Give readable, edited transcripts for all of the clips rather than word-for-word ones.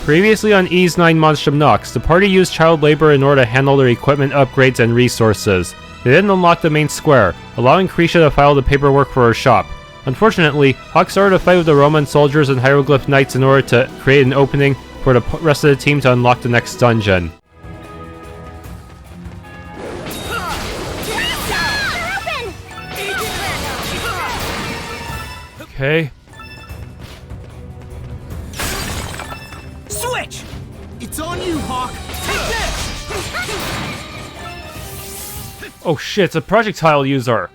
Previously on Ys IX Monstrum Nox, the party used child labor in order to handle their equipment upgrades and resources. They then unlocked the main square, allowing Krisha to file the paperwork for her shop. Unfortunately, Hawk started a fight with the Roman soldiers and Hieroglyph Knights in order to create an opening for the rest of the team to unlock the next dungeon. Okay. Switch! It's on you, Hawk! Take this! Oh shit, it's a projectile user.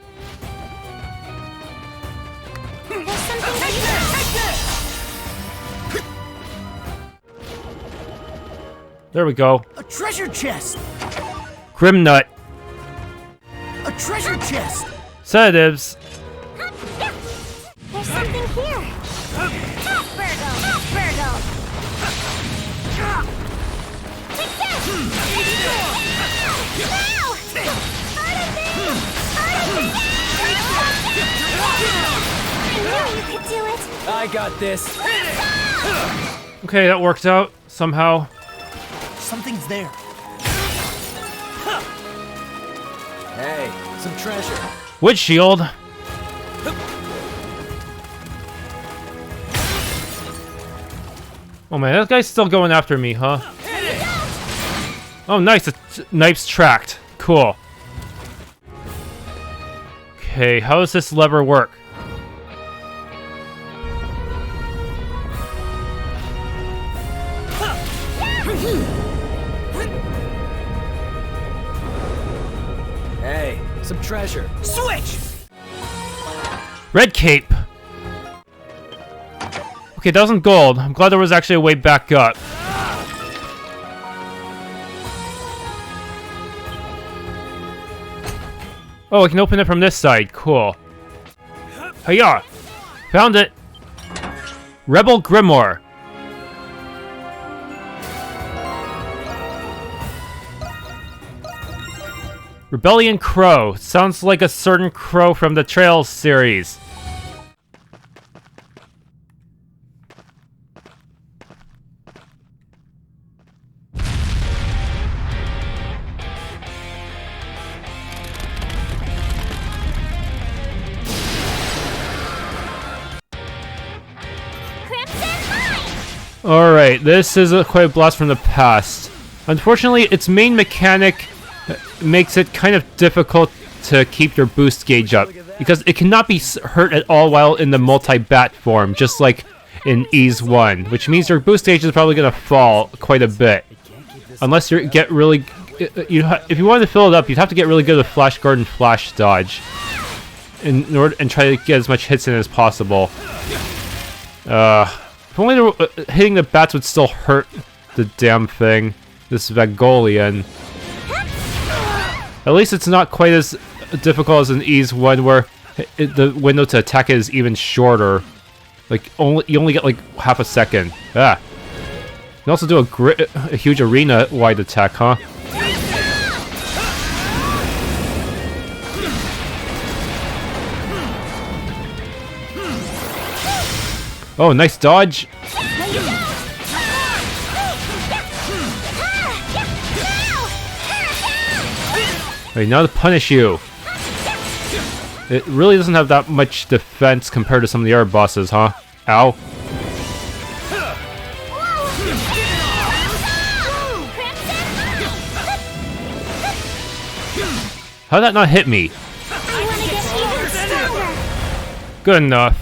There we go. A treasure chest! Grimnut. A treasure chest! Sedatives. There's something here. Virgo! Virgo! Take this! Now! I knew you could do it! I got this! Okay, that worked out somehow. Something's there. Hey, some treasure. Wood shield. Oh man, that guy's still going after me, huh? Oh nice, the knife's tracked. Cool. Okay, how does this lever work? Hey, some treasure. Switch! Red cape. Okay, that wasn't gold. I'm glad there was actually a way back up. Oh, I can open it from this side. Cool. Hiya! Found it! Rebel Grimoire. Rebellion Crow. Sounds like a certain crow from the Trails series. Alright, this is quite a blast from the past. Unfortunately, its main mechanic makes it kind of difficult to keep your boost gauge up, because it cannot be hurt at all while in the multi-bat form, just like in Ys I, which means your boost gauge is probably going to fall quite a bit. Unless you get really... if you wanted to fill it up, you'd have to get really good with Flash Guard and Flash Dodge in order and try to get as much hits in as possible. If only hitting the bats would still hurt the damn thing. This Vagullion. At least it's not quite as difficult as in Ys I, where the window to attack it is even shorter. Like you only get like half a second. Ah. You can also do a huge arena-wide attack, huh? Oh, nice dodge. Wait, now to punish you. It really doesn't have that much defense compared to some of the other bosses, huh? Ow. How'd that not hit me? Good enough.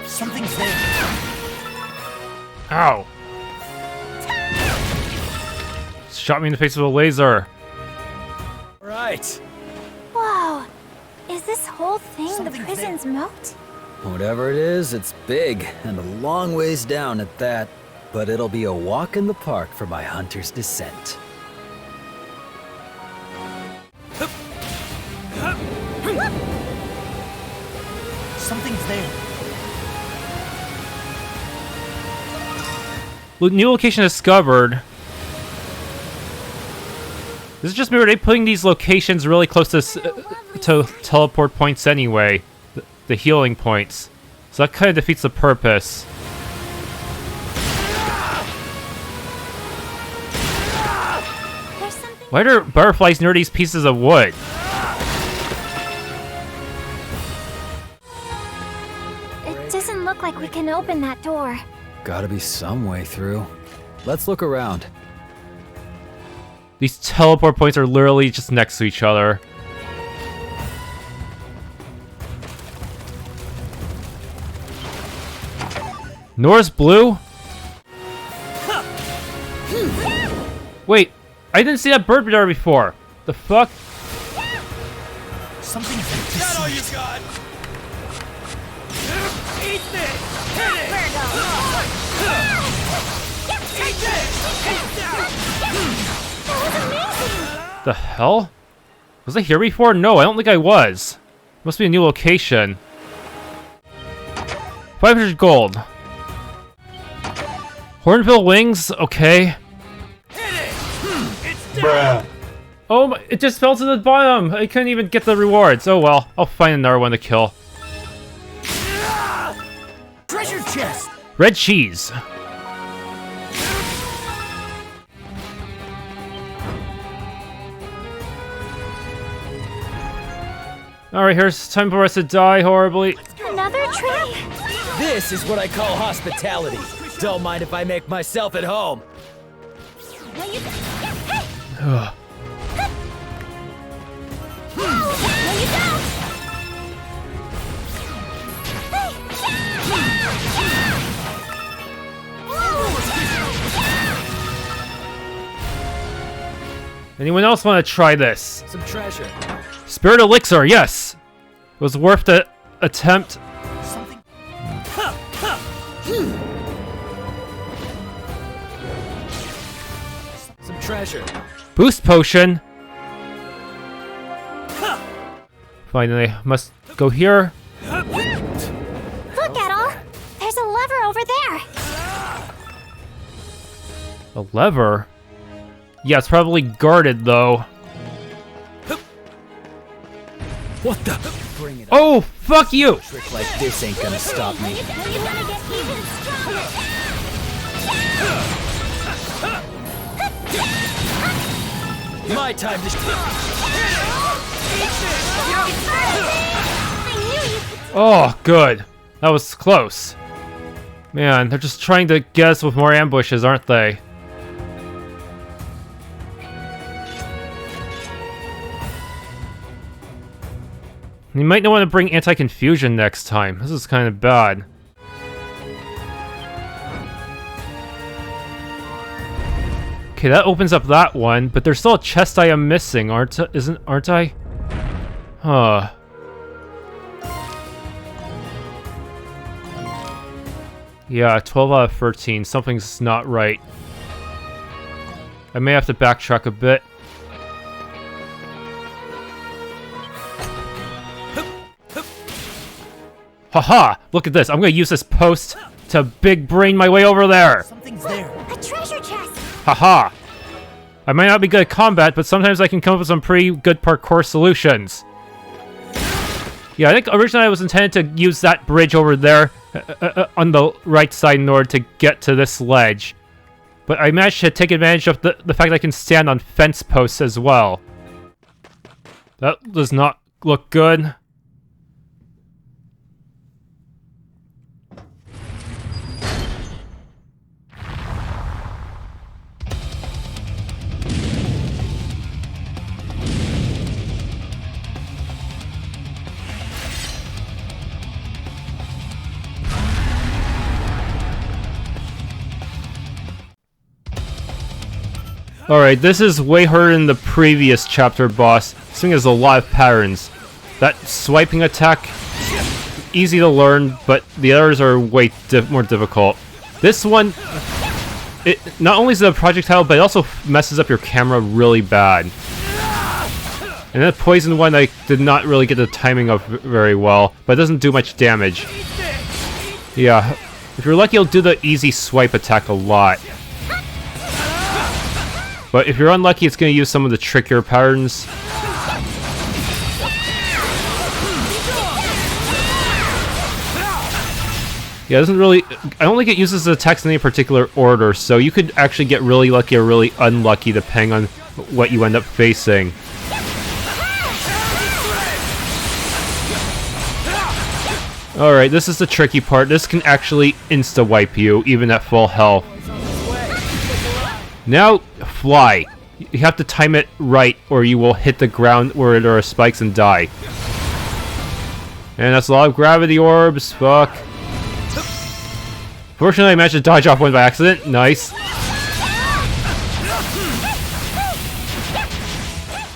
Something's there. Ow. Shot me in the face with a laser. Right. Whoa. Is this whole thing the prison's moat? Whatever it is, it's big and a long ways down at that. But it'll be a walk in the park for my hunter's descent. Something's there. New location discovered. This is just me. Are they putting these locations really close to to teleport points anyway. The healing points. So that kind of defeats the purpose. Why are there butterflies near these pieces of wood? It doesn't look like we can open that door. Gotta be some way through. Let's look around. These teleport points are literally just next to each other. Norse blue? Wait, I didn't see that bird there before. The fuck? Something's there. Is that all you got? Eat this! Hit it! Take this! The hell? Was I here before? No, I don't think I was. Must be a new location. 500 gold. Hornbill wings? Okay. Bruh. Oh my, it just fell to the bottom! I couldn't even get the rewards. Oh well, I'll find another one to kill. Treasure chest! Red cheese. Alright, here's time for us to die horribly. Another trap? This is what I call hospitality. Don't mind if I make myself at home. No, you don't. Ugh. No, you don't. Anyone else want to try this? Some treasure. Spirit elixir, yes! It was worth the attempt. Something. Some treasure. Boost potion! Finally, must go here. Look, Adol. There's a lever over there. A lever? Yeah, it's probably guarded though. What the? Bring it on. Oh, fuck you! A trick like this ain't gonna stop me. You're gonna get even stronger. My time to. I knew you could. Oh, good. That was close. Man, they're just trying to get us with more ambushes, aren't they? You might not want to bring anti-confusion next time. This is kind of bad. Okay, that opens up that one, but there's still a chest I am missing, aren't I? Huh. Yeah, 12 out of 13. Something's not right. I may have to backtrack a bit. Haha! Look at this. I'm gonna use this post to big brain my way over there. Something's there. A treasure chest. Haha! I might not be good at combat, but sometimes I can come up with some pretty good parkour solutions. Yeah, I think originally I was intended to use that bridge over there on the right side in order to get to this ledge. But I managed to take advantage of the fact that I can stand on fence posts as well. That does not look good. Alright, this is way harder than the previous chapter boss. This thing has a lot of patterns. That swiping attack, easy to learn, but the others are way more difficult. This one, it not only is it a projectile, but it also messes up your camera really bad. And that poison one I did not really get the timing of very well, but it doesn't do much damage. Yeah, if you're lucky, it'll do the easy swipe attack a lot. But if you're unlucky, it's going to use some of the trickier patterns. Yeah, it doesn't really... I don't think it uses the attacks in any particular order, so you could actually get really lucky or really unlucky depending on what you end up facing. Alright, this is the tricky part. This can actually insta-wipe you, even at full health. Now, fly. You have to time it right, or you will hit the ground where there are spikes and die. And that's a lot of gravity orbs. Fuck. Fortunately, I managed to dodge off one by accident. Nice.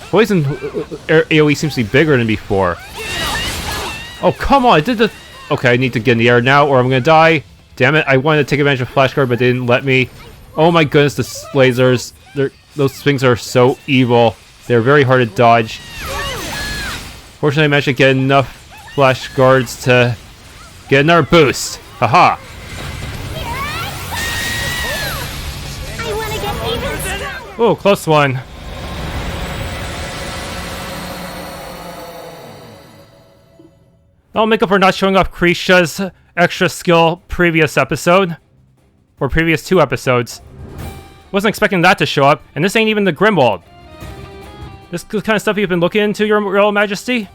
Poison AoE seems to be bigger than before. Oh, come on. I did the... Okay, I need to get in the air now, or I'm gonna die. Damn it, I wanted to take advantage of Flash Guard, but they didn't let me. Oh my goodness, the lasers. Those things are so evil. They're very hard to dodge. Fortunately, I managed to get enough Flash Guards to get another boost. Haha. Oh, close one. I'll make up for not showing off Krisha's extra skill previous episode. Or previous 2 episodes. Wasn't expecting that to show up, and this ain't even the Grimwald. This kind of stuff you've been looking into, Your Royal Majesty?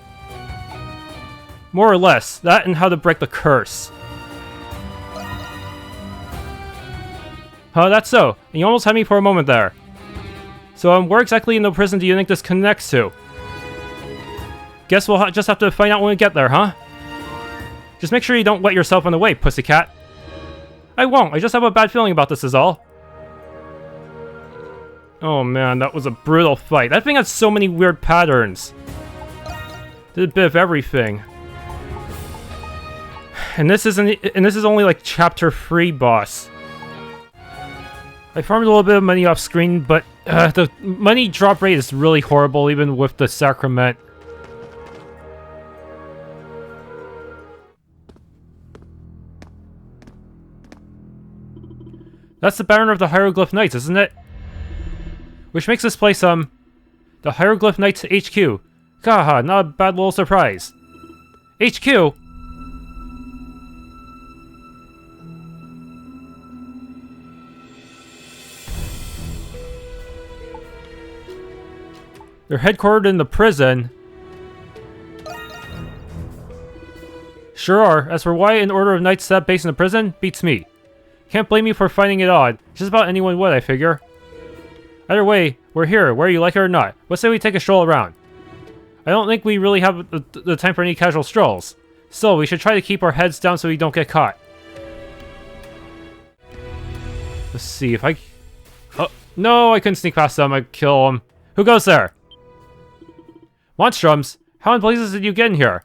More or less. That and how to break the curse. That's so. And you almost had me for a moment there. So, where exactly in the prison do you think this connects to? Guess we'll just have to find out when we get there, huh? Just make sure you don't wet yourself on the way, pussycat. I won't. I just have a bad feeling about this is all. Oh man, that was a brutal fight. That thing had so many weird patterns. Did a bit of everything. And this is only like chapter 3 boss. I farmed a little bit of money off screen, but the money drop rate is really horrible even with the sacrament. That's the banner of the Hieroglyph Knights, isn't it? Which makes this place, the Hieroglyph Knights HQ. Haha, not a bad little surprise. HQ? They're headquartered in the prison. Sure are. As for why an order of knights set up base in the prison, beats me. Can't blame you for finding it odd. Just about anyone would, I figure. Either way, we're here, whether you like it or not. Let's say we take a stroll around. I don't think we really have the time for any casual strolls. Still, we should try to keep our heads down so we don't get caught. Let's see if I... Oh, no, I couldn't sneak past them. I'd kill them. Who goes there? Monstrums? How in blazes did you get in here?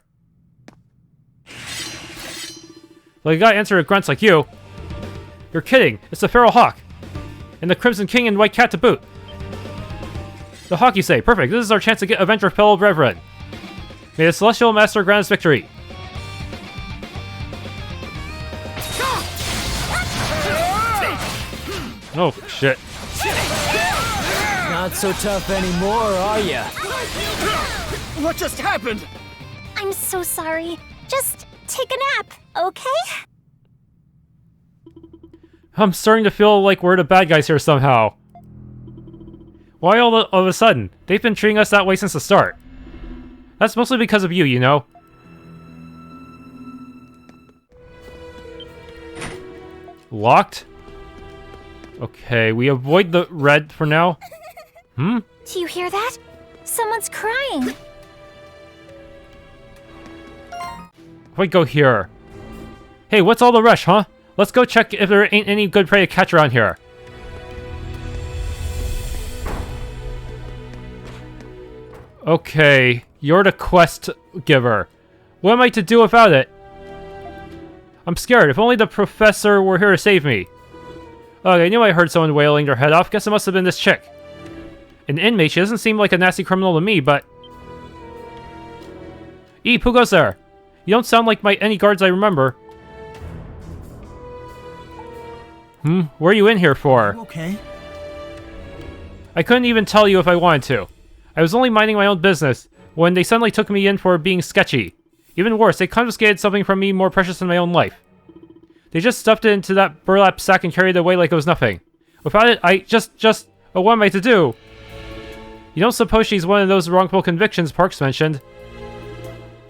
Well, you gotta answer with grunts like you. You're kidding. It's the Feral Hawk. And the Crimson King and White Cat to boot. The Hawk, you say. Perfect. This is our chance to get avenge our fellow brethren. May the Celestial Master grant us victory. Oh, shit. Not so tough anymore, are ya? What just happened? I'm so sorry. Just take a nap, okay? I'm starting to feel like we're the bad guys here somehow. Why all of a sudden? They've been treating us that way since the start. That's mostly because of you, you know. Locked? Okay, we avoid the red for now. Hmm? Do you hear that? Someone's crying. If we go here. Hey, what's all the rush, huh? Let's go check if there ain't any good prey to catch around here. Okay, you're the quest giver. What am I to do without it? I'm scared. If only the professor were here to save me. Okay, I knew I heard someone wailing their head off. Guess it must have been this chick. An inmate. She doesn't seem like a nasty criminal to me, but... Eep, who goes there? You don't sound like any guards I remember. What are you in here for? Okay. I couldn't even tell you if I wanted to. I was only minding my own business when they suddenly took me in for being sketchy. Even worse, they confiscated something from me more precious than my own life. They just stuffed it into that burlap sack and carried it away like it was nothing. Without it, what am I to do? You don't suppose she's one of those wrongful convictions Parks mentioned?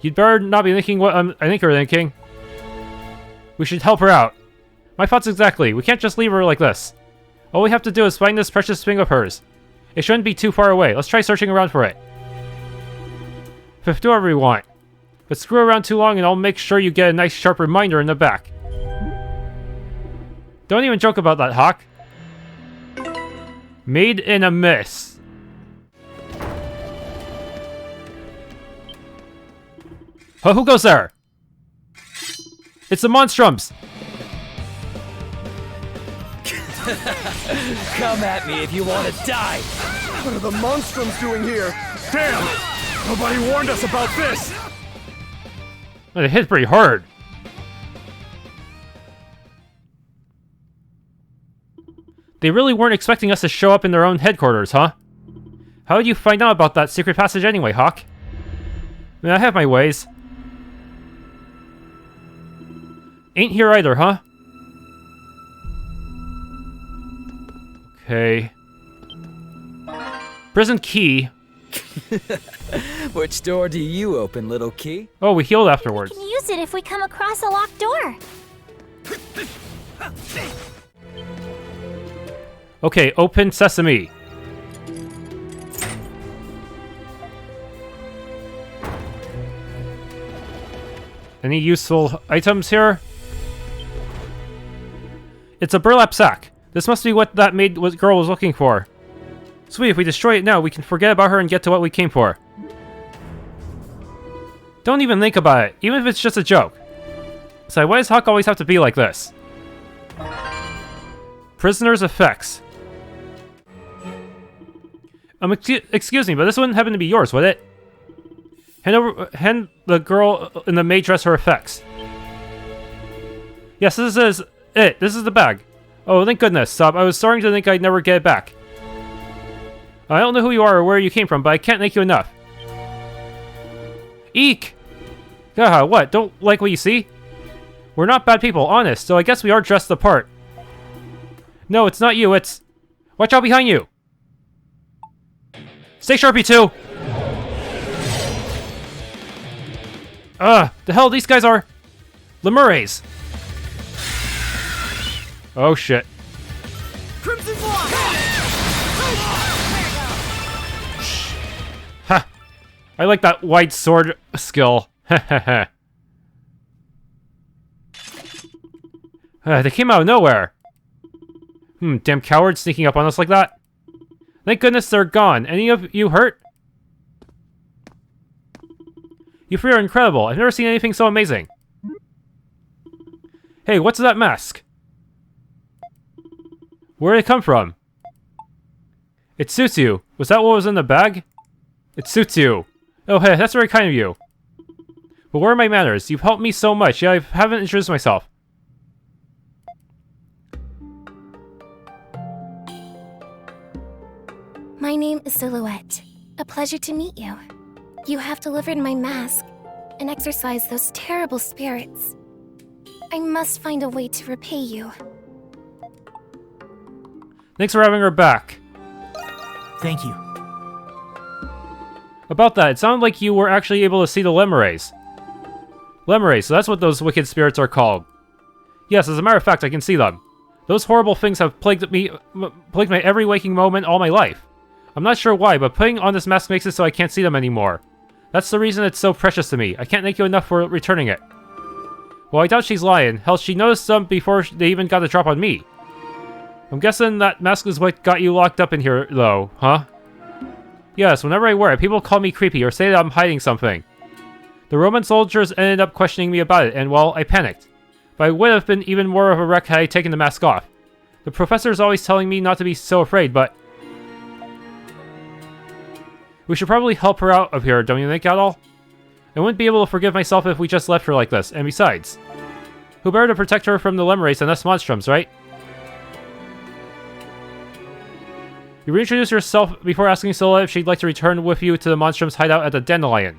You'd better not be thinking what I think you're thinking. We should help her out. My thoughts exactly. We can't just leave her like this. All we have to do is find this precious thing of hers. It shouldn't be too far away. Let's try searching around for it. Do whatever you want. But screw around too long and I'll make sure you get a nice sharp reminder in the back. Don't even joke about that, Hawk. Made in a miss. Oh, who goes there? It's the Monstrums! Come at me if you want to die! What are the Monstrums doing here? Damn! Nobody warned us about this! It hit pretty hard. They really weren't expecting us to show up in their own headquarters, huh? How did you find out about that secret passage anyway, Hawk? I mean, I have my ways. Ain't here either, huh? Okay. Prison key. Which door do you open, little key? Oh, we healed afterwards. We can use it if we come across a locked door. Okay, open sesame. Any useful items here? It's a burlap sack. This must be what that girl was looking for. Sweet, if we destroy it now, we can forget about her and get to what we came for. Don't even think about it, even if it's just a joke. So why does Hawk always have to be like this? Prisoner's effects. Excuse me, but this wouldn't happen to be yours, would it? Hand the girl in the maid dress her effects. Yes, this is it. This is the bag. Oh, thank goodness, Sub. I was starting to think I'd never get it back. I don't know who you are or where you came from, but I can't thank you enough. Eek! Haha, what? Don't like what you see? We're not bad people, honest, so I guess we are dressed the part. No, it's not you, it's... Watch out behind you! Stay sharp, P2! The hell these guys are... Lemures! Oh shit. Crimson Blast! Ha! I like that wide sword skill. They came out of nowhere. Damn cowards sneaking up on us like that. Thank goodness they're gone. Any of you hurt? You three are incredible. I've never seen anything so amazing. Hey, what's that mask? Where did it come from? It suits you. Was that what was in the bag? It suits you. Oh, hey, that's very kind of you. But where are my manners? You've helped me so much, yet I haven't introduced myself. My name is Silhouette. A pleasure to meet you. You have delivered my mask and exorcised those terrible spirits. I must find a way to repay you. Thanks for having her back. Thank you. About that, it sounded like you were actually able to see the Lemures. Lemures, so that's what those wicked spirits are called. Yes, as a matter of fact, I can see them. Those horrible things have plagued my every waking moment all my life. I'm not sure why, but putting on this mask makes it so I can't see them anymore. That's the reason it's so precious to me. I can't thank you enough for returning it. Well, I doubt she's lying. Hell, she noticed them before they even got the drop on me. I'm guessing that mask is what got you locked up in here, though, huh? Yes, whenever I wear it, people call me creepy or say that I'm hiding something. The Roman soldiers ended up questioning me about it, and well, I panicked. But I would have been even more of a wreck had I taken the mask off. The professor's always telling me not to be so afraid, but... We should probably help her out of here, don't you think, Adol? I wouldn't be able to forgive myself if we just left her like this, and besides... Who better to protect her from the Lemures than us Monstrums, right? You reintroduced yourself before asking Sola if she'd like to return with you to the Monstrums' hideout at the Dandelion.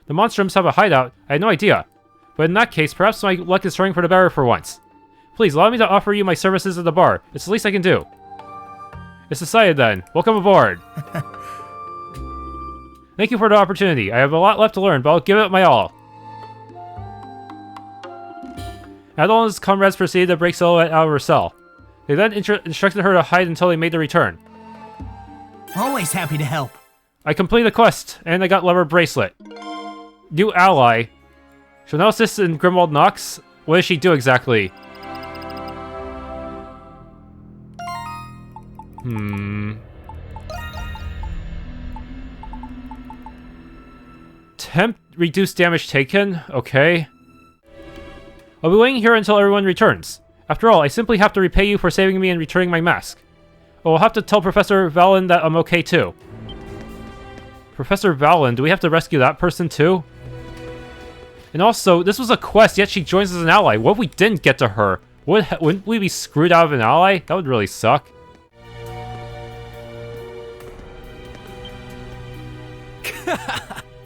The Monstrums have a hideout? I had no idea. But in that case, perhaps my luck is turning for the better for once. Please, allow me to offer you my services at the bar. It's the least I can do. It's decided then. Welcome aboard. Thank you for the opportunity. I have a lot left to learn, but I'll give it my all. Adol and his comrades proceeded to break Silhouette out of her cell. They then instructed her to hide until they made the return. Always happy to help. I completed the quest, and I got Lever Bracelet. New ally. She'll now assist in Grimwald Nox. What does she do exactly? Temp reduce damage taken? Okay. I'll be waiting here until everyone returns. After all, I simply have to repay you for saving me and returning my mask. I'll have to tell Professor Valen that I'm okay too. Professor Valen, do we have to rescue that person too? And also, this was a quest, yet she joins as an ally. What if we didn't get to her? Wouldn't we be screwed out of an ally? That would really suck.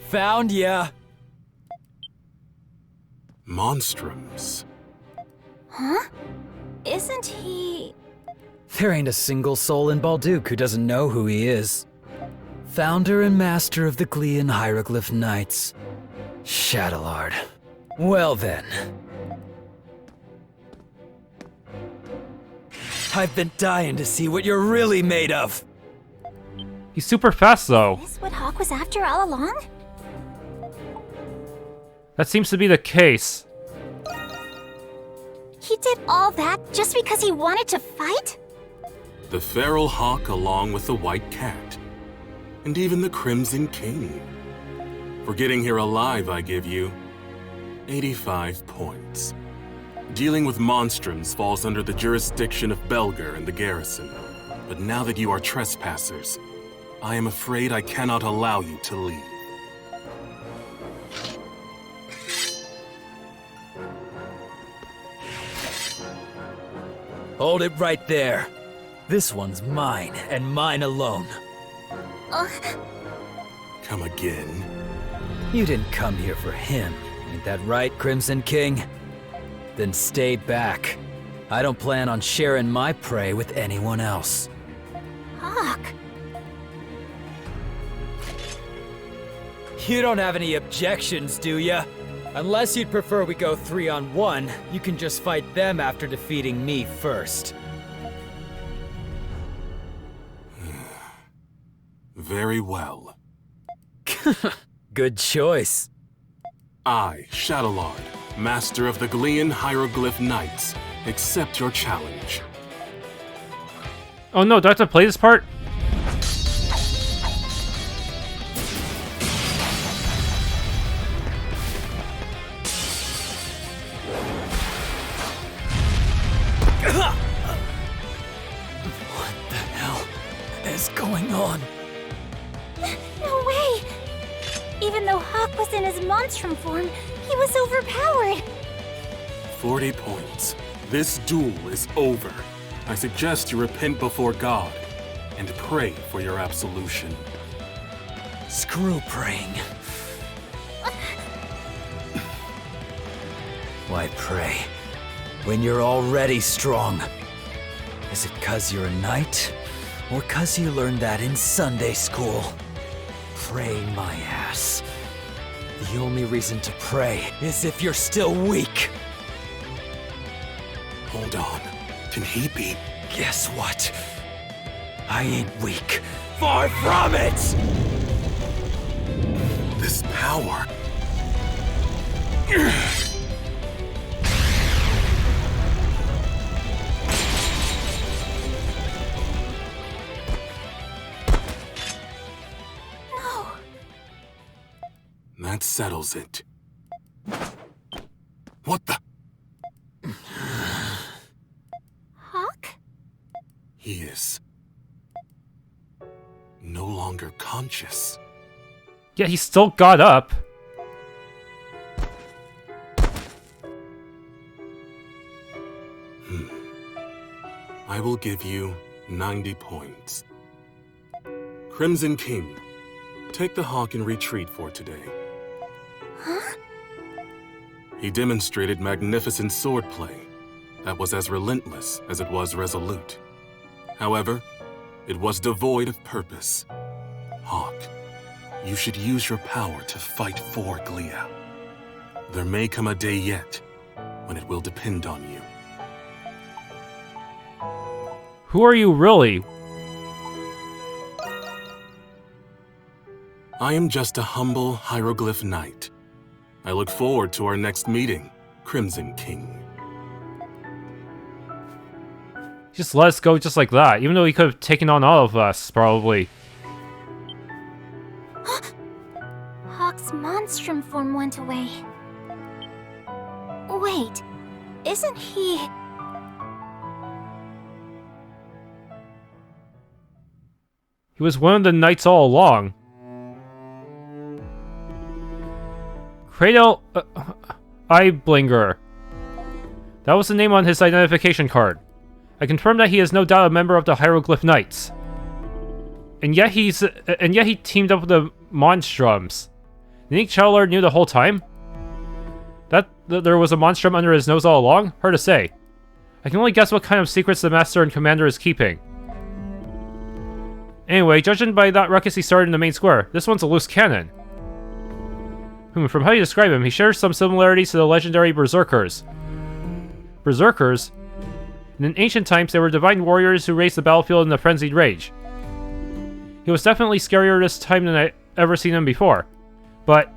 Found ya. Monstrums. Huh? Isn't he... There ain't a single soul in Balduq who doesn't know who he is. Founder and master of the Glean Hieroglyph Knights. Shadowlord. Well then. I've been dying to see what you're really made of. He's super fast though. Is this what Hawk was after all along? That seems to be the case. He did all that just because he wanted to fight? The feral hawk along with the white cat. And even the Crimson King. For getting here alive, I give you 85 points. Dealing with monstrums falls under the jurisdiction of Belger and the garrison. But now that you are trespassers, I am afraid I cannot allow you to leave. Hold it right there. This one's mine, and mine alone. Come again? You didn't come here for him. Ain't that right, Crimson King? Then stay back. I don't plan on sharing my prey with anyone else. Hawk. You don't have any objections, do ya? Unless you'd prefer we go 3-on-1, you can just fight them after defeating me first. Very well. Good choice. I, Shadowlord, master of the Glean Hieroglyph Knights, accept your challenge. Oh no, do I have to play this part? What the hell is going on? No way! Even though Hawk was in his monstrum form, he was overpowered. 40 points. This duel is over. I suggest you repent before God and pray for your absolution. Screw praying. Why pray when you're already strong? Is it 'cause you're a knight? Or 'cause you learned that in Sunday school? Pray my ass. The only reason to pray is if you're still weak. Hold on. Can he be? Guess what? I ain't weak. Far from it! This power. No. That settles it. What the? Hawk? He is no longer conscious. Yeah, he still got up. I will give you 90 points. Crimson King, take the hawk and retreat for today. Huh? He demonstrated magnificent swordplay that was as relentless as it was resolute. However, it was devoid of purpose. Hawk, you should use your power to fight for Glia. There may come a day yet when it will depend on you. Who are you really? I am just a humble Hieroglyph Knight. I look forward to our next meeting, Crimson King. Just let us go just like that, even though he could have taken on all of us, probably. Hawk's monstrum form went away. Wait, isn't he... He was one of the knights all along. Cradle... Eyeblinger. That was the name on his identification card. I confirm that he is no doubt a member of the Hieroglyph Knights. And yet he teamed up with the Monstrums. You think Chowlard knew the whole time? That there was a Monstrum under his nose all along? Hard to say. I can only guess what kind of secrets the Master and Commander is keeping. Anyway, judging by that ruckus he started in the main square, this one's a loose cannon. From how you describe him, he shares some similarities to the legendary Berserkers. Berserkers? In ancient times, they were divine warriors who raised the battlefield in a frenzied rage. He was definitely scarier this time than I'd ever seen him before. But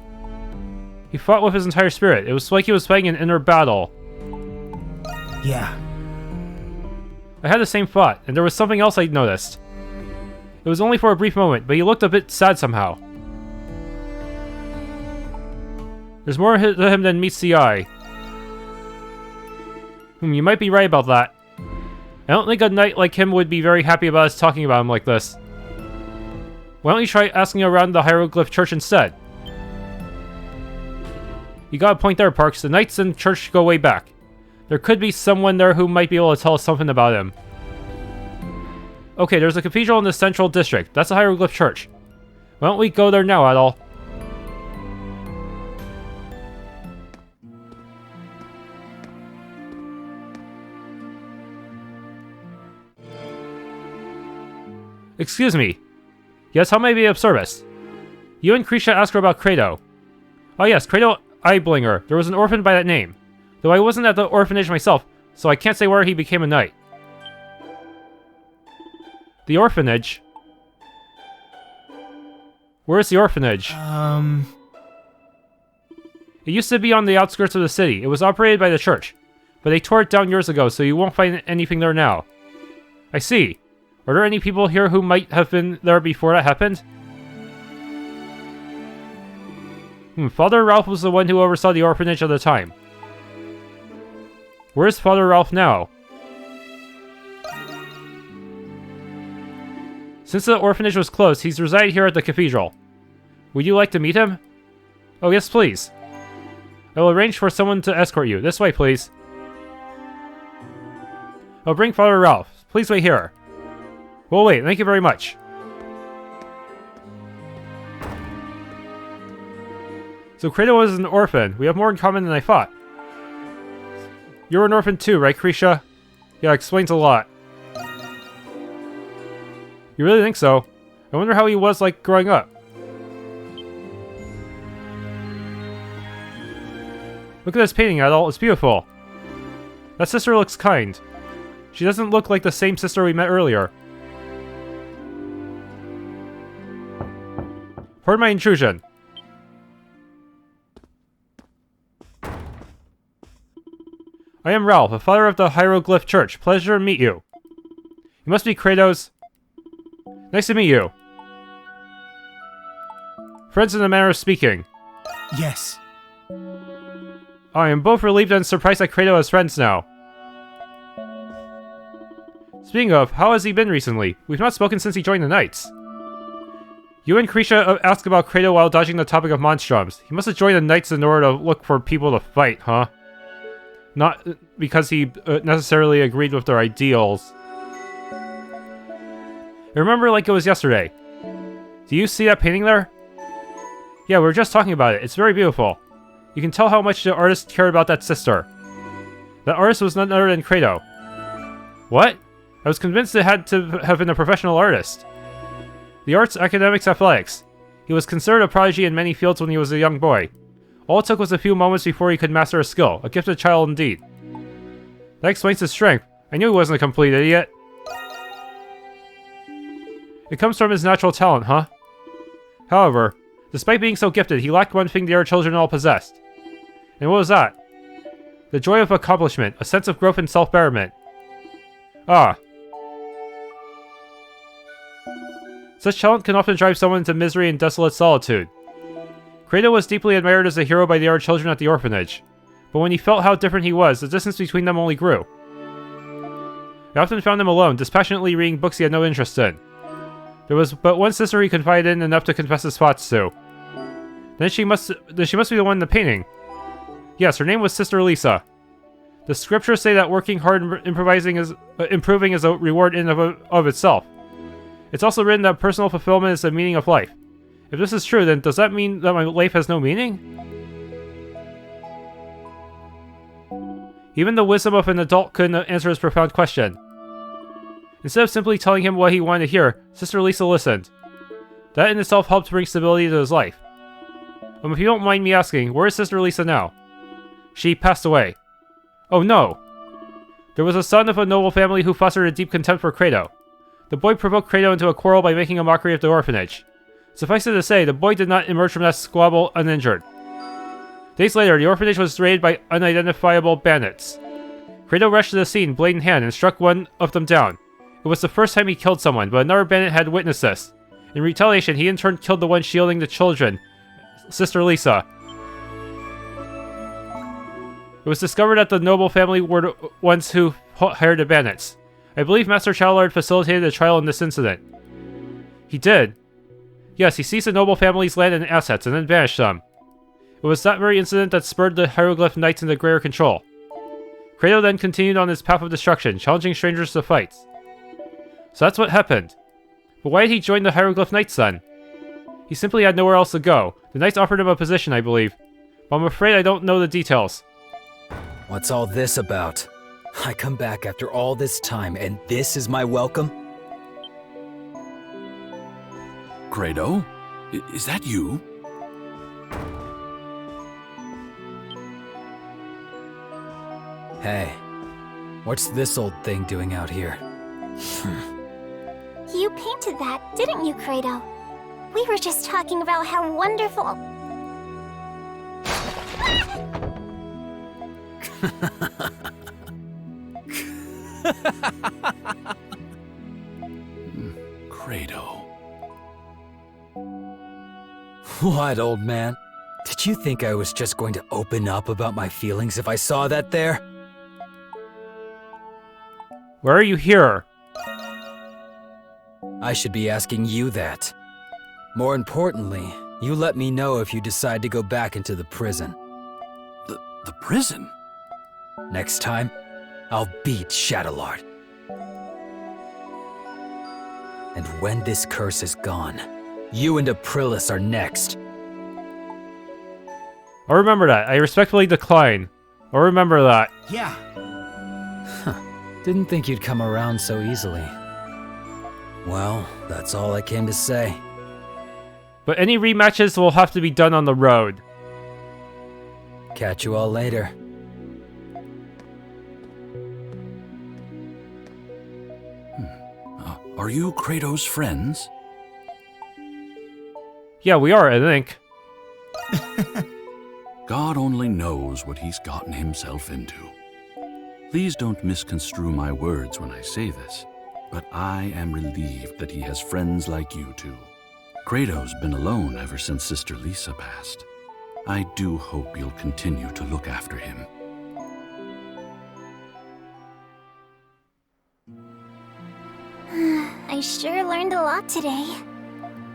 he fought with his entire spirit. It was like he was fighting an inner battle. Yeah. I had the same thought, and there was something else I noticed. It was only for a brief moment, but he looked a bit sad somehow. There's more to him than meets the eye. You might be right about that. I don't think a knight like him would be very happy about us talking about him like this. Why don't you try asking around the Hieroglyph Church instead? You got a point there, Parks. The knights and church go way back. There could be someone there who might be able to tell us something about him. Okay, there's a cathedral in the central district. That's the Hieroglyph Church. Why don't we go there now, Adol? Excuse me. Yes, how may I be of service? You and Krisha asked her about Credo. Oh yes, Credo Eyeblinger. There was an orphan by that name. Though I wasn't at the orphanage myself, so I can't say where he became a knight. The orphanage? Where's the orphanage? It used to be on the outskirts of the city. It was operated by the church. But they tore it down years ago, so you won't find anything there now. I see. Are there any people here who might have been there before that happened? Father Ralph was the one who oversaw the orphanage at the time. Where's Father Ralph now? Since the orphanage was closed, he's resided here at the cathedral. Would you like to meet him? Oh yes, please. I will arrange for someone to escort you. This way, please. I'll bring Father Ralph. Please wait here. Well, wait. Thank you very much. So Credo was an orphan. We have more in common than I thought. You're an orphan too, right, Krisha? Yeah, explains a lot. You really think so? I wonder how he was like growing up. Look at this painting, Adol. It's beautiful. That sister looks kind. She doesn't look like the same sister we met earlier. Pardon my intrusion. I am Ralph, a father of the Hieroglyph Church. Pleasure to meet you. You must be Kratos. Nice to meet you. Friends in the manner of speaking. Yes. I am both relieved and surprised that Kratos has friends now. Speaking of, how has he been recently? We've not spoken since he joined the Knights. You and Krisha asked about Kratos while dodging the topic of Monstrums. He must have joined the Knights in order to look for people to fight, huh? Not because he necessarily agreed with their ideals. I remember like it was yesterday. Do you see that painting there? Yeah, we were just talking about it. It's very beautiful. You can tell how much the artist cared about that sister. That artist was none other than Credo. What? I was convinced it had to have been a professional artist. The arts, academics, athletics. He was considered a prodigy in many fields when he was a young boy. All it took was a few moments before he could master a skill. A gifted child indeed. That explains his strength. I knew he wasn't a complete idiot. It comes from his natural talent, huh? However, despite being so gifted, he lacked one thing the other children all possessed. And what was that? The joy of accomplishment, a sense of growth and self-betterment. Ah. Such talent can often drive someone into misery and desolate solitude. Credo was deeply admired as a hero by the other children at the orphanage, but when he felt how different he was, the distance between them only grew. I often found him alone, dispassionately reading books he had no interest in. There was but one sister he confided in enough to confess his thoughts to. Then she must be the one in the painting. Yes, her name was Sister Lisa. The scriptures say that working hard and improving is a reward in of itself. It's also written that personal fulfillment is the meaning of life. If this is true, then does that mean that my life has no meaning? Even the wisdom of an adult couldn't answer his profound question. Instead of simply telling him what he wanted to hear, Sister Lisa listened. That in itself helped bring stability to his life. If you don't mind me asking, where is Sister Lisa now? She passed away. Oh no! There was a son of a noble family who fostered a deep contempt for Credo. The boy provoked Credo into a quarrel by making a mockery of the orphanage. Suffice it to say, the boy did not emerge from that squabble uninjured. Days later, the orphanage was raided by unidentifiable bandits. Credo rushed to the scene, blade in hand, and struck one of them down. It was the first time he killed someone, but another bandit had witnessed this. In retaliation, he in turn killed the one shielding the children, Sister Lisa. It was discovered that the noble family were the ones who hired the bandits. I believe Master Shadowlord facilitated the trial in this incident. He did. Yes, he seized the noble family's land and assets, and then vanished them. It was that very incident that spurred the Hieroglyph Knights into greater control. Credo then continued on his path of destruction, challenging strangers to fights. So that's what happened. But why did he join the Hieroglyph Knights then? He simply had nowhere else to go. The Knights offered him a position, I believe. But I'm afraid I don't know the details. What's all this about? I come back after all this time, and this is my welcome? Credo? Is that you? Hey, what's this old thing doing out here? You painted that, didn't you, Credo? We were just talking about how wonderful... Credo. What, old man? Did you think I was just going to open up about my feelings if I saw that there? Why are you here? I should be asking you that. More importantly, you let me know if you decide to go back into the prison. The prison? Next time, I'll beat Shadowlord. And when this curse is gone, you and Aprilis are next. I'll remember that. I respectfully decline. I'll remember that. Yeah. Didn't think you'd come around so easily. Well, that's all I came to say. But any rematches will have to be done on the road. Catch you all later. Are you Credo's friends? Yeah, we are, I think. God only knows what he's gotten himself into. Please don't misconstrue my words when I say this, but I am relieved that he has friends like you two. Credo's been alone ever since Sister Lisa passed. I do hope you'll continue to look after him. I sure learned a lot today.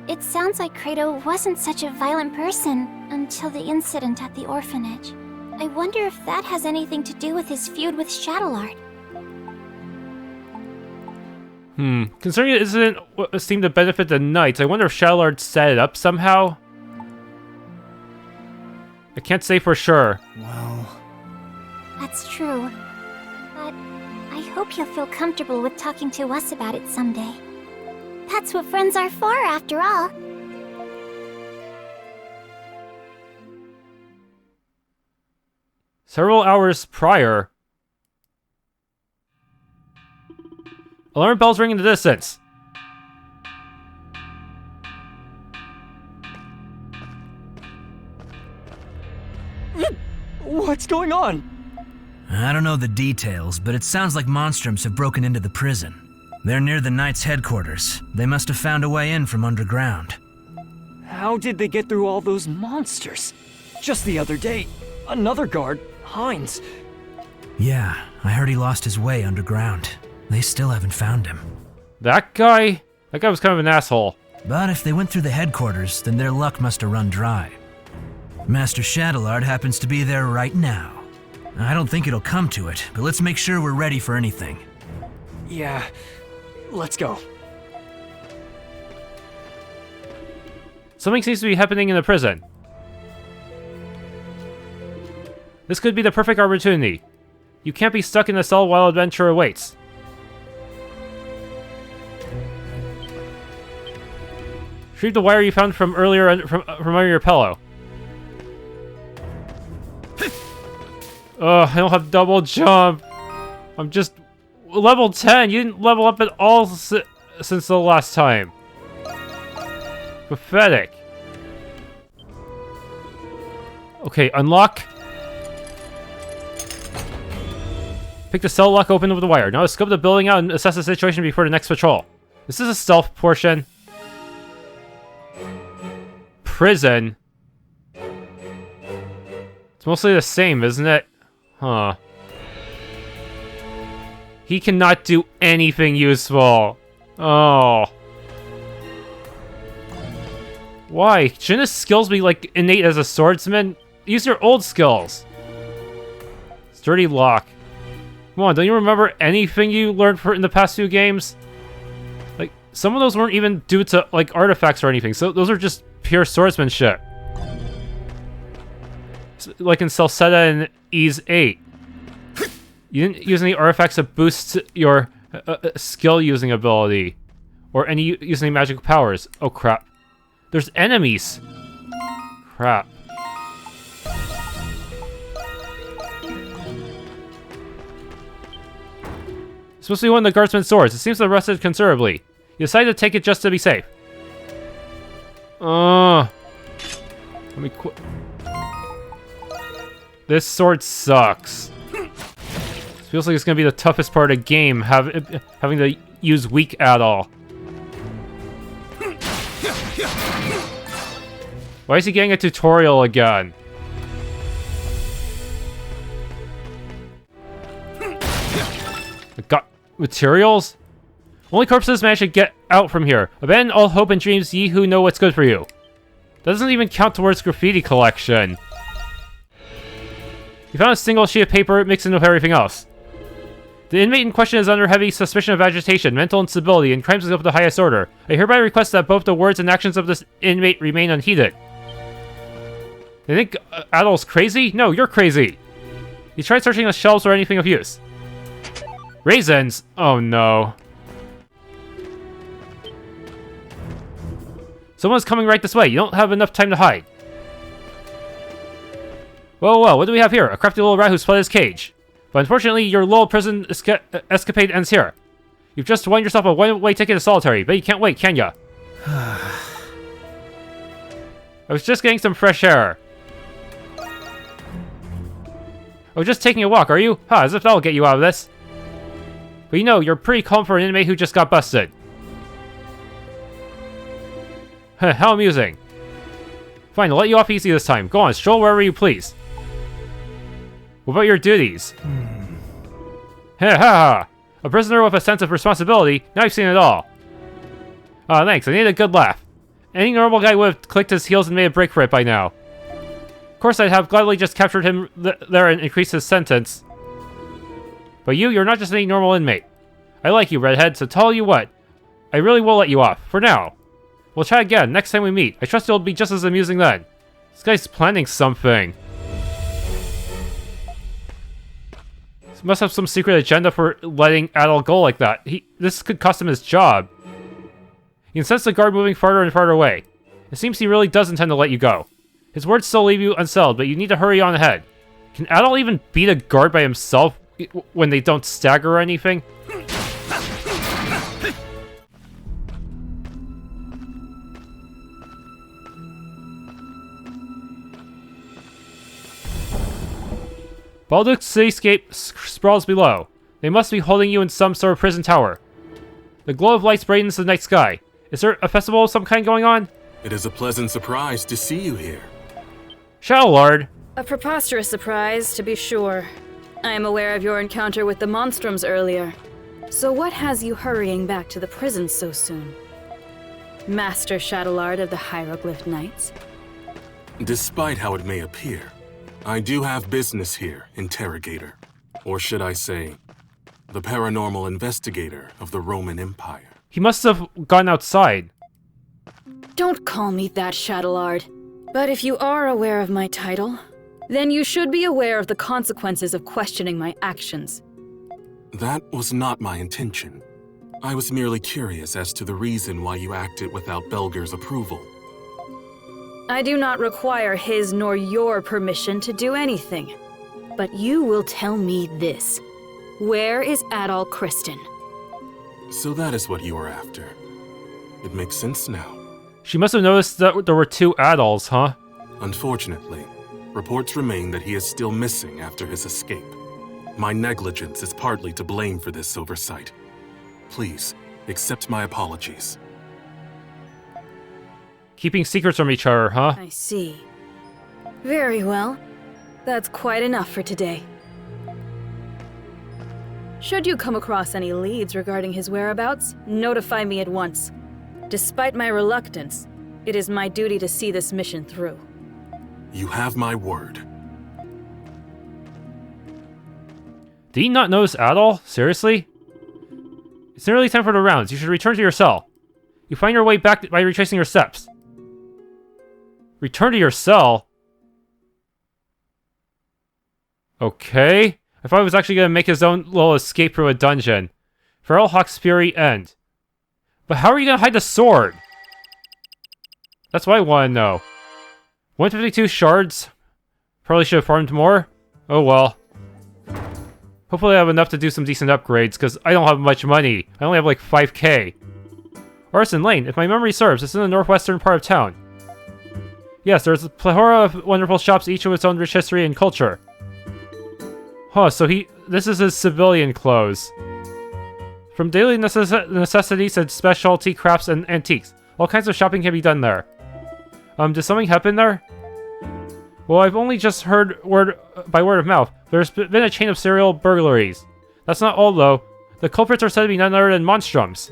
It sounds like Credo wasn't such a violent person until the incident at the orphanage. I wonder if that has anything to do with his feud with Shadowlord. Considering the incident seemed to benefit the Knights, I wonder if Shadowlord set it up somehow? I can't say for sure. Well... That's true. But I hope you'll feel comfortable with talking to us about it someday. That's what friends are for, after all. Several hours prior... Alarm bells ring in the distance. What's going on? I don't know the details, but it sounds like Monstrums have broken into the prison. They're near the Knights' headquarters. They must have found a way in from underground. How did they get through all those monsters? Just the other day, another guard, Hines. Yeah, I heard he lost his way underground. They still haven't found him. That guy? That guy was kind of an asshole. But if they went through the headquarters, then their luck must have run dry. Master Shadowlord happens to be there right now. I don't think it'll come to it, but let's make sure we're ready for anything. Yeah, let's go. Something seems to be happening in the prison. This could be the perfect opportunity. You can't be stuck in a cell while adventure awaits. Retrieve the wire you found from earlier from under your pillow. I don't have double jump. I'm just level 10. You didn't level up at all since the last time. Pathetic. Okay, unlock. Pick the cell lock open with the wire. Now scope the building out and assess the situation before the next patrol. This is a stealth portion. Prison. It's mostly the same, isn't it? Huh. He cannot do anything useful. Oh. Why? Shouldn't his skills be like innate as a swordsman? Use your old skills. Sturdy lock. Come on, don't you remember anything you learned in the past few games? Like, some of those weren't even due to like artifacts or anything, so those are just pure swordsmanship. Like in Celceta and Ys 8. You didn't use any artifacts to boost your skill using ability. Or use any magical powers. Oh crap. There's enemies! Crap. It's supposed to be one of the guardsman's swords. It seems to have rusted considerably. You decided to take it just to be safe. Let me quit. This sword sucks. It feels like it's gonna be the toughest part of the game, having to use weak Adol. Why is he getting a tutorial again? Got materials? Only corpses manage to get out from here. Abandon all hope and dreams, ye who know what's good for you. That doesn't even count towards graffiti collection. You found a single sheet of paper mixed in with everything else. The inmate in question is under heavy suspicion of agitation, mental instability, and crimes of the highest order. I hereby request that both the words and actions of this inmate remain unheeded. They think Adol's crazy? No, you're crazy. You tried searching the shelves for anything of use. Raisins? Oh no. Someone's coming right this way. You don't have enough time to hide. Whoa, whoa, what do we have here? A crafty little rat who's fled his cage. But unfortunately, your little prison escapade ends here. You've just won yourself a one-way ticket to solitary, but you can't wait, can ya? I was just getting some fresh air. I was just taking a walk, are you? Huh, as if that'll get you out of this. But you know, you're pretty calm for an inmate who just got busted. Huh, how amusing. Fine, I'll let you off easy this time. Go on, stroll wherever you please. What about your duties? Ha ha ha! A prisoner with a sense of responsibility, now you've seen it all. Ah, thanks, I need a good laugh. Any normal guy would have clicked his heels and made a break for it by now. Of course, I'd have gladly just captured him there and increased his sentence. But you're not just any normal inmate. I like you, redhead, so tell you what. I really will let you off, for now. We'll try again next time we meet. I trust it'll be just as amusing then. This guy's planning something. Must have some secret agenda for letting Adol go like that. This could cost him his job. You can sense the guard moving farther and farther away. It seems he really does intend to let you go. His words still leave you unsettled, but you need to hurry on ahead. Can Adol even beat a guard by himself when they don't stagger or anything? Balduq's cityscape sprawls below. They must be holding you in some sort of prison tower. The glow of lights brightens the night sky. Is there a festival of some kind going on? It is a pleasant surprise to see you here. Shadow Lord! A preposterous surprise, to be sure. I am aware of your encounter with the Monstrums earlier. So what has you hurrying back to the prison so soon? Master Shadowlord of the Hieroglyph Knights? Despite how it may appear, I do have business here, Interrogator. Or should I say, the paranormal investigator of the Roman Empire. He must have gone outside. Don't call me that, Shadowlord. But if you are aware of my title, then you should be aware of the consequences of questioning my actions. That was not my intention. I was merely curious as to the reason why you acted without Belger's approval. I do not require his nor your permission to do anything. But you will tell me this. Where is Adol Kristen? So that is what you are after. It makes sense now. She must have noticed that there were two Adols, huh? Unfortunately, reports remain that he is still missing after his escape. My negligence is partly to blame for this oversight. Please, accept my apologies. Keeping secrets from each other, huh? I see. Very well. That's quite enough for today. Should you come across any leads regarding his whereabouts, notify me at once. Despite my reluctance, it is my duty to see this mission through. You have my word. Did you not notice Adol? Seriously? It's nearly time for the rounds. You should return to your cell. You find your way back by retracing your steps. Return to your cell? Okay. I thought he was actually going to make his own little escape through a dungeon. Feral Hawk's Fury End. But how are you going to hide the sword? That's what I want to know. 152 shards? Probably should have farmed more. Oh well. Hopefully I have enough to do some decent upgrades, because I don't have much money. I only have like 5k. Arson Lane, if my memory serves, it's in the northwestern part of town. Yes, there's a plethora of wonderful shops, each with its own rich history and culture. Huh, so this is his civilian clothes. From daily necessities to specialty crafts and antiques, all kinds of shopping can be done there. Did something happen there? Well, I've only just heard by word of mouth. There's been a chain of serial burglaries. That's not all, though. The culprits are said to be none other than Monstrums.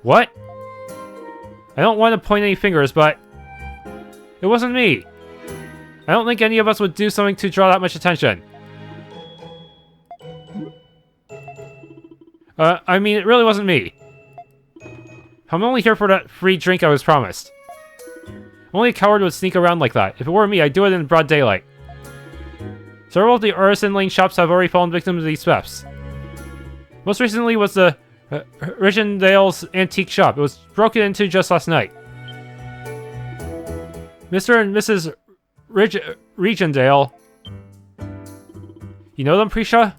What? I don't want to point any fingers, but it wasn't me. I don't think any of us would do something to draw that much attention. I mean, it really wasn't me. I'm only here for that free drink I was promised. Only a coward would sneak around like that. If it were me, I'd do it in broad daylight. Several of the Artisan Lane shops have already fallen victim to these thefts. Most recently was the Rigendale's antique shop. It was broken into just last night. Mr. and Mrs. Rigendale. You know them, Prisha?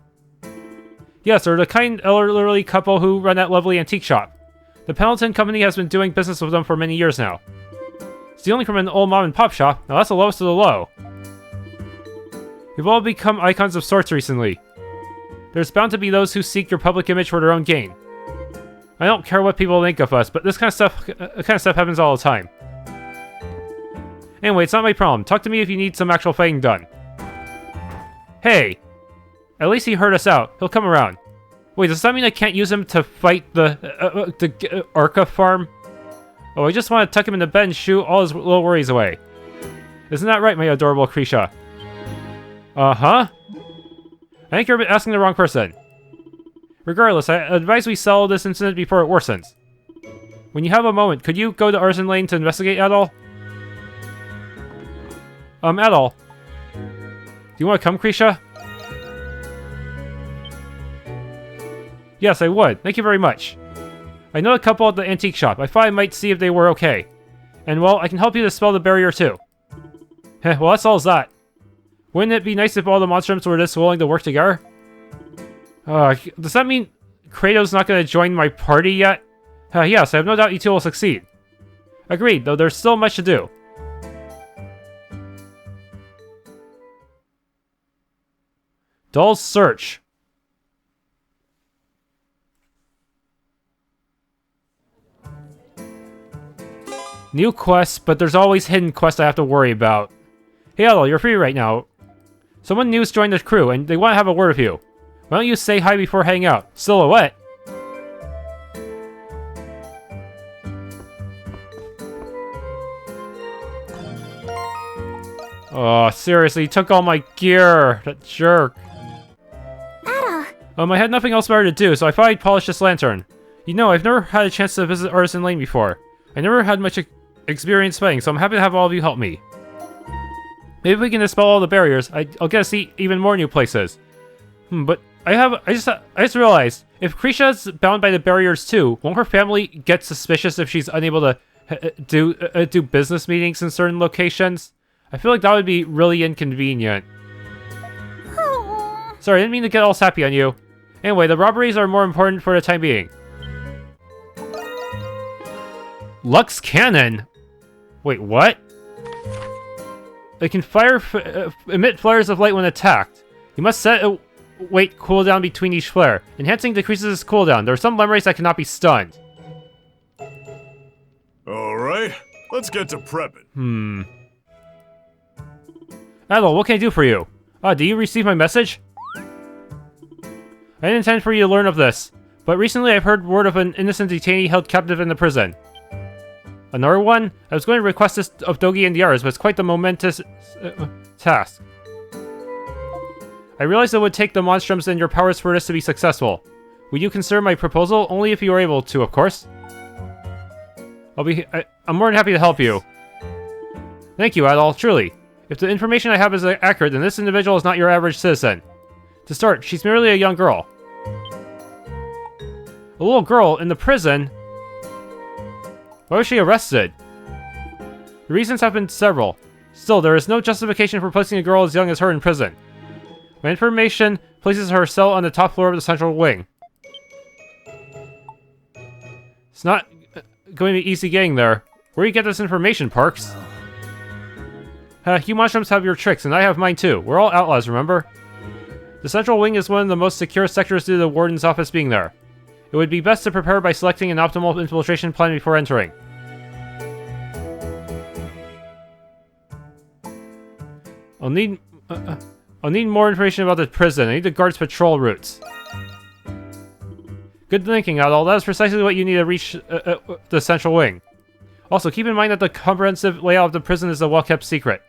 Yes, they're the kind elderly couple who run that lovely antique shop. The Pendleton Company has been doing business with them for many years now. Stealing from an old mom-and-pop shop, now that's the lowest of the low. We've all become icons of sorts recently. There's bound to be those who seek your public image for their own gain. I don't care what people think of us, but this kind of stuff happens all the time. Anyway, it's not my problem. Talk to me if you need some actual fighting done. Hey! At least he heard us out. He'll come around. Wait, does that mean I can't use him to fight the Arca farm? Oh, I just want to tuck him in the bed and shoo all his little worries away. Isn't that right, my adorable Krisha? Uh-huh. I think you're asking the wrong person. Regardless, I advise we settle this incident before it worsens. When you have a moment, could you go to Arson Lane to investigate Adol? Adol. Do you want to come, Krisha? Yes, I would. Thank you very much. I know a couple at the antique shop. I thought I might see if they were okay. And well, I can help you dispel the barrier too. Heh, well, that's all that. Wouldn't it be nice if all the monstrums were this willing to work together? Does that mean Kratos not going to join my party yet? Yes, I have no doubt you two will succeed. Agreed, though there's still much to do. Adol's search. New quests, but there's always hidden quests I have to worry about. Hey Adol, you're free right now. Someone new's joined the crew, and they want to have a word with you. Why don't you say hi before heading out? Silhouette. Oh, seriously, he took all my gear. That jerk. Adol. I had nothing else better to do, so I thought I'd polish this lantern. You know, I've never had a chance to visit Artisan Lane before. I never had much experience playing, so I'm happy to have all of you help me. Maybe we can dispel all the barriers. I'll get to see even more new places. But I just realized, if Krisha's bound by the barriers too, won't her family get suspicious if she's unable to do business meetings in certain locations? I feel like that would be really inconvenient. Sorry, I didn't mean to get all sappy on you. Anyway, the robberies are more important for the time being. Lux Cannon? Wait, what? It can emit flares of light when attacked. You must set a weight cooldown between each flare. Enhancing decreases its cooldown. There are some Lemures that cannot be stunned. Alright, let's get to prepping. Adol, what can I do for you? Do you receive my message? I didn't intend for you to learn of this, but recently I've heard word of an innocent detainee held captive in the prison. Another one? I was going to request this of Dogi and the others, but it's quite the momentous task. I realized it would take the monstrums and your powers for this to be successful. Would you consider my proposal? Only if you are able to, of course. I'm more than happy to help you. Thank you, Adol, truly. If the information I have is accurate, then this individual is not your average citizen. To start, she's merely a young girl. A little girl in the prison? Why was she arrested? The reasons have been several. Still, there is no justification for placing a girl as young as her in prison. My information places her cell on the top floor of the central wing. It's not going to be easy getting there. Where do you get this information, Parks? You mushrooms have your tricks, and I have mine too. We're all outlaws, remember? The central wing is one of the most secure sectors due to the warden's office being there. It would be best to prepare by selecting an optimal infiltration plan before entering. I'll need more information about the prison. I need the guards' patrol routes. Good thinking, Adol. That is precisely what you need to reach the central wing. Also, keep in mind that the comprehensive layout of the prison is a well-kept secret.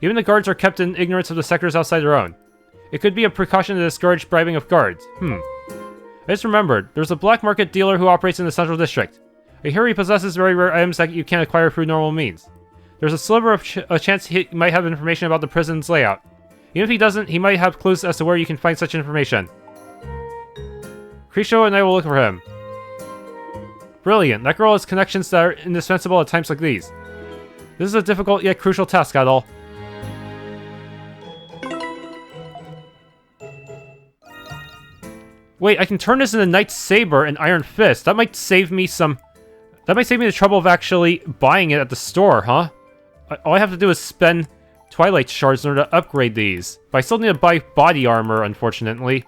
Even the guards are kept in ignorance of the sectors outside their own. It could be a precaution to discourage bribing of guards. I just remembered, there's a black market dealer who operates in the central district. I hear he possesses very rare items that you can't acquire through normal means. There's a sliver of a chance he might have information about the prison's layout. Even if he doesn't, he might have clues as to where you can find such information. Krisho and I will look for him. Brilliant, that girl has connections that are indispensable at times like these. This is a difficult yet crucial task, Adol. Wait, I can turn this into Knight's Saber and Iron Fist. That might save me the trouble of actually buying it at the store, huh? All I have to do is spend Twilight Shards in order to upgrade these. But I still need to buy body armor, unfortunately.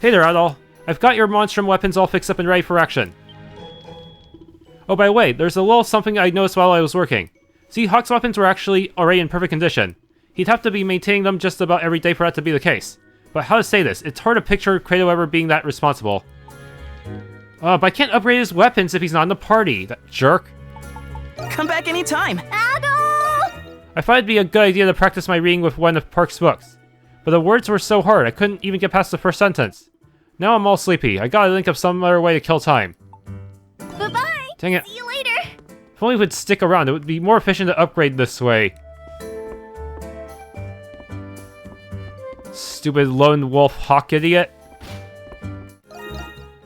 Hey there, Adol. I've got your monstrum weapons all fixed up and ready for action. Oh, by the way, there's a little something I noticed while I was working. See, Hawk's weapons were actually already in perfect condition. He'd have to be maintaining them just about every day for that to be the case. But how to say this? It's hard to picture Kratos ever being that responsible. But I can't upgrade his weapons if he's not in the party. That jerk. Come back anytime. Adol! I thought it'd be a good idea to practice my reading with one of Park's books. But the words were so hard, I couldn't even get past the first sentence. Now I'm all sleepy. I gotta think of some other way to kill time. Bye-bye! Dang it. See you later! If only it would stick around, it would be more efficient to upgrade this way. Stupid lone wolf hawk idiot.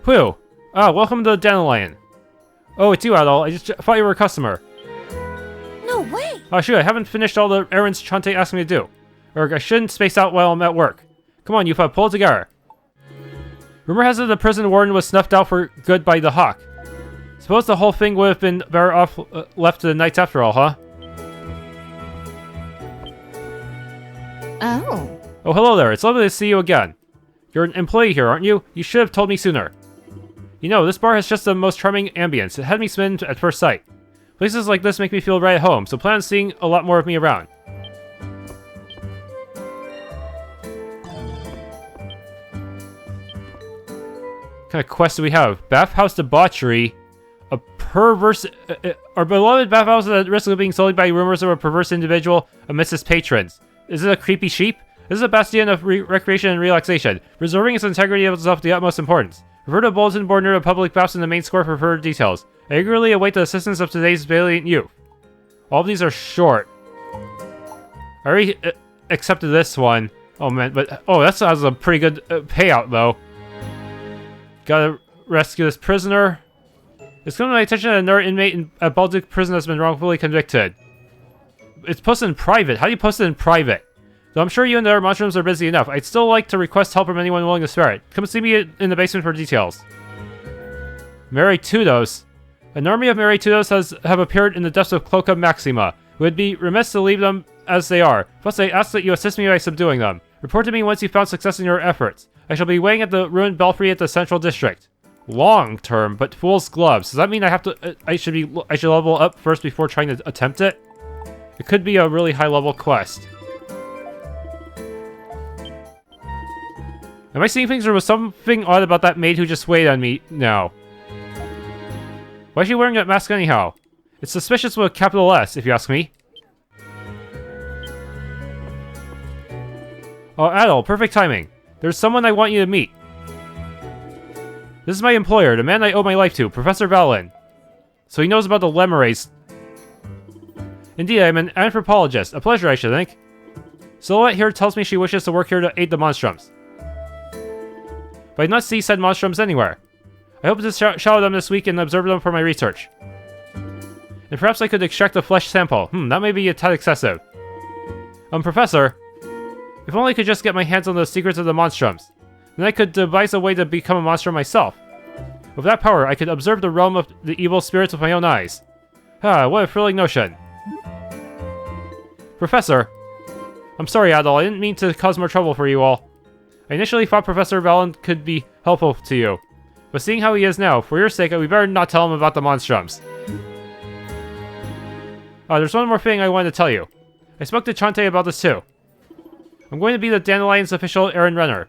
Whew. Ah, welcome to Dandelion. Oh, it's you, Adol. I just thought you were a customer. No way! Oh, shoot, I haven't finished all the errands Chante asked me to do. Or I shouldn't space out while I'm at work. Come on, Yufa, pull it together. Rumor has it the prison warden was snuffed out for good by the Hawk. Suppose the whole thing would have been better off left to the Knights after all, huh? Oh. Oh, hello there. It's lovely to see you again. You're an employee here, aren't you? You should have told me sooner. You know, this bar has just the most charming ambience. It had me smitten at first sight. Places like this make me feel right at home, so plan on seeing a lot more of me around. What kind of quest do we have? Bathhouse debauchery. A perverse... our beloved bathhouse is at risk of being sullied by rumors of a perverse individual amidst its patrons. Is it a creepy sheep? This is a bastion of recreation and relaxation, preserving its integrity of itself the utmost importance. Refer to the bulletin board near the public baths in the main square for further details. I eagerly await the assistance of today's valiant youth. All of these are short. I already accepted this one. Oh man, but... Oh, that sounds a pretty good payout, though. Gotta rescue this prisoner. It's come to my attention that another inmate at Balduq prison has been wrongfully convicted. It's posted in private. How do you post it in private? Though I'm sure you and the other Monstrums are busy enough, I'd still like to request help from anyone willing to spare it. Come see me in the basement for details. Maritudos. An army of Maritudos have appeared in the depths of Cloaca Maxima. It would be remiss to leave them as they are. Plus, I ask that you assist me by subduing them. Report to me once you've found success in your efforts. I shall be waiting at the ruined belfry at the central district. Long term, but fool's gloves. Does that mean I have to? I should level up first before trying to attempt it? It could be a really high level quest. Am I seeing things, or was something odd about that maid who just waited on me now? Why is she wearing that mask anyhow? It's suspicious with a capital S, if you ask me. Oh, Adol, perfect timing. There's someone I want you to meet. This is my employer, the man I owe my life to, Professor Valen. So he knows about the Lemures. Indeed, I'm an anthropologist. A pleasure, I should think. Silhouette here tells me she wishes to work here to aid the Monstrums. But I do not see said Monstrums anywhere. I hope to shadow them this week and observe them for my research. And perhaps I could extract a flesh sample. That may be a tad excessive. Professor, if only I could just get my hands on the secrets of the Monstrums. Then I could devise a way to become a monster myself. With that power, I could observe the realm of the evil spirits with my own eyes. Ah, what a thrilling notion. Professor, I'm sorry, Adol, I didn't mean to cause more trouble for you all. I initially thought Professor Valen could be helpful to you. But seeing how he is now, for your sake, we better not tell him about the Monstrums. There's one more thing I wanted to tell you. I spoke to Chante about this too. I'm going to be the Dandelion's official errand runner.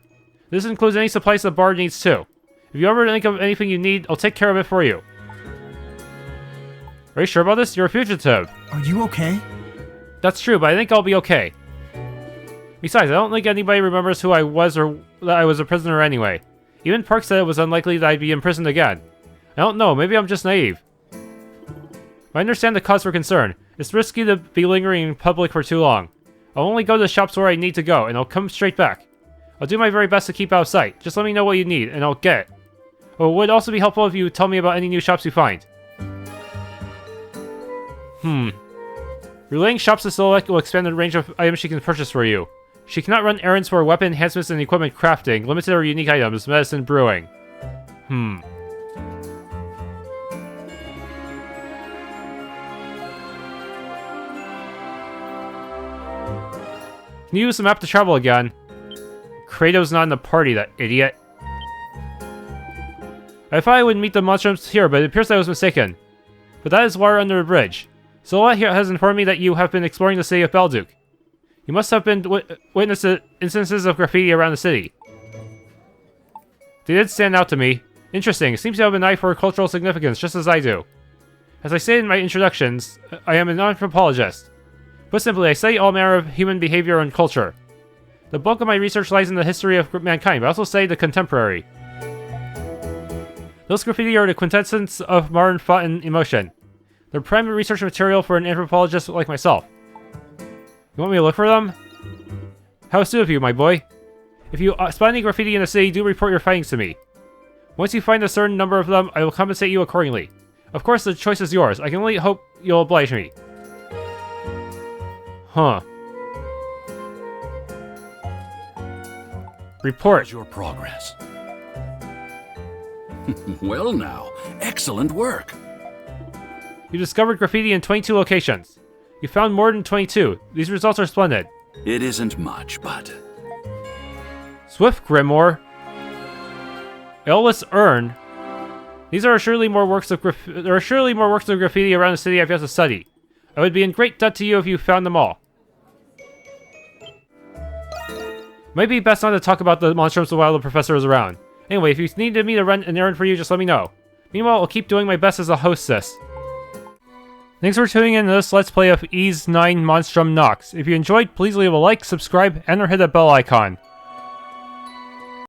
This includes any supplies the bar needs too. If you ever think of anything you need, I'll take care of it for you. Are you sure about this? You're a fugitive. Are you okay? That's true, but I think I'll be okay. Besides, I don't think anybody remembers who I was or that I was a prisoner anyway. Even Park said it was unlikely that I'd be imprisoned again. I don't know, maybe I'm just naive. I understand the cause for concern. It's risky to be lingering in public for too long. I'll only go to the shops where I need to go, and I'll come straight back. I'll do my very best to keep out of sight. Just let me know what you need, and I'll get it. Oh, it would also be helpful if you tell me about any new shops you find. Relaying shops to Silhouette will expand the range of items she can purchase for you. She cannot run errands for weapon enhancements and equipment crafting, limited or unique items, medicine, brewing. Can you use the map to travel again? Kratos not in the party, that idiot. I thought I would meet the Monstrums here, but it appears I was mistaken. But that is water under the bridge. Silhouette here has informed me that you have been exploring the city of Balduq. You must have been witness to instances of graffiti around the city. They did stand out to me. Interesting, it seems you have an eye for cultural significance, just as I do. As I stated in my introductions, I am an anthropologist. Put simply, I study all manner of human behavior and culture. The bulk of my research lies in the history of mankind, but I also study the contemporary. Those graffiti are the quintessence of modern thought and emotion. They're prime research material for an anthropologist like myself. You want me to look for them? How astute of you, my boy. If you spot any graffiti in the city, do report your findings to me. Once you find a certain number of them, I will compensate you accordingly. Of course, the choice is yours. I can only hope you'll oblige me. Huh. Report. How's your progress? Well now, excellent work. You discovered graffiti in 22 locations. You found more than 22. These results are splendid. It isn't much, but... Swift Grimoire. Airless Urn. These are surely more works of there are surely more works of graffiti around the city I've yet to study. I would be in great debt to you if you found them all. Might be best not to talk about the monstrums while the professor is around. Anyway, if you needed me to run an errand for you, just let me know. Meanwhile, I'll keep doing my best as a hostess. Thanks for tuning in to this Let's Play of Ys IX Monstrum Nox. If you enjoyed, please leave a like, subscribe, and or hit that bell icon.